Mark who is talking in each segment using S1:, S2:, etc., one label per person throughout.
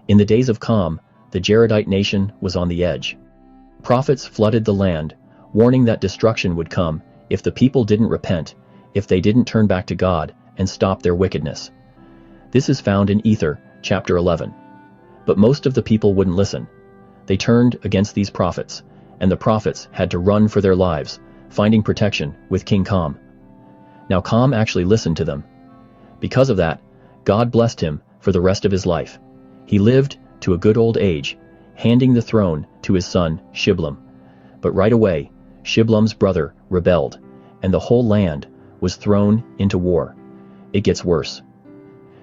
S1: In the days of calm, the Jaredite nation was on the edge. Prophets flooded the land, warning that destruction would come if the people didn't repent, if they didn't turn back to God and stop their wickedness. This is found in Ether, chapter 11. But most of the people wouldn't listen. They turned against these prophets, and the prophets had to run for their lives, finding protection with King Calm. Now Calm actually listened to them. Because of that, God blessed him for the rest of his life. He lived to a good old age, handing the throne to his son, Shiblam. But right away, Shiblam's brother rebelled, and the whole land was thrown into war. It gets worse.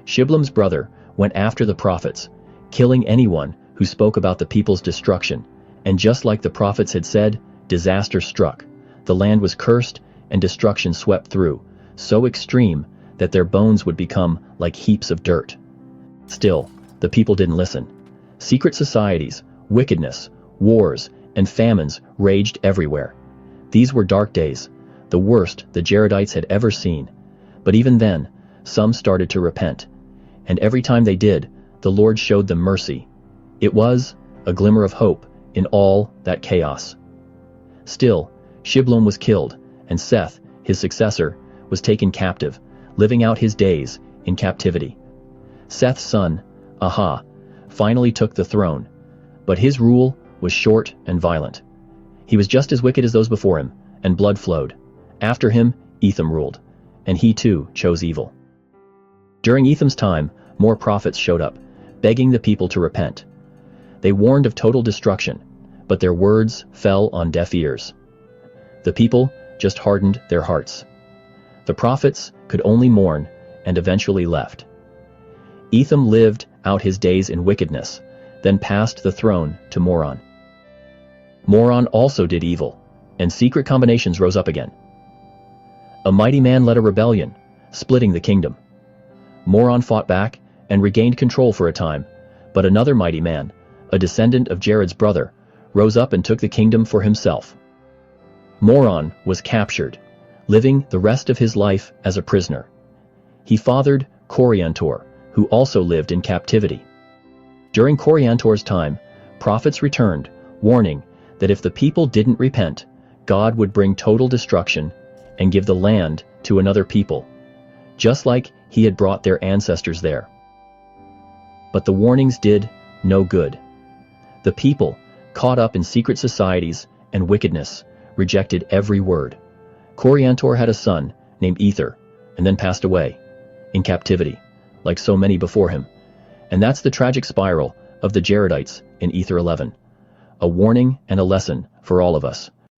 S1: Shiblam's brother went after the prophets, killing anyone who spoke about the people's destruction, and just like the prophets had said, disaster struck. The land was cursed, and destruction swept through, so extreme that their bones would become like heaps of dirt. Still, the people didn't listen. Secret societies, wickedness, wars, and famines raged everywhere. These were dark days, the worst the Jaredites had ever seen. But even then, some started to repent. And every time they did, the Lord showed them mercy. It was a glimmer of hope in all that chaos. Still, Shiblam was killed, and Seth, his successor, was taken captive, living out his days in captivity. Seth's son, Aha, finally took the throne, but his rule was short and violent. He was just as wicked as those before him, and blood flowed. After him, Etham ruled, and he too chose evil. During Etham's time, more prophets showed up, begging the people to repent. They warned of total destruction, but their words fell on deaf ears. The people just hardened their hearts. The prophets could only mourn and eventually left. Etham lived out his days in wickedness, then passed the throne to Moron. Moron also did evil, and secret combinations rose up again. A mighty man led a rebellion, splitting the kingdom. Moron fought back and regained control for a time, but another mighty man, a descendant of Jared's brother, rose up and took the kingdom for himself. Moron was captured, living the rest of his life as a prisoner. He fathered Coriantor, who also lived in captivity. During Coriantor's time, prophets returned, warning that if the people didn't repent, God would bring total destruction and give the land to another people, just like he had brought their ancestors there. But the warnings did no good. The people, caught up in secret societies and wickedness, rejected every word. Coriantor had a son named Ether, and then passed away, in captivity, like so many before him. And that's the tragic spiral of the Jaredites in Ether 11. A warning and a lesson for all of us.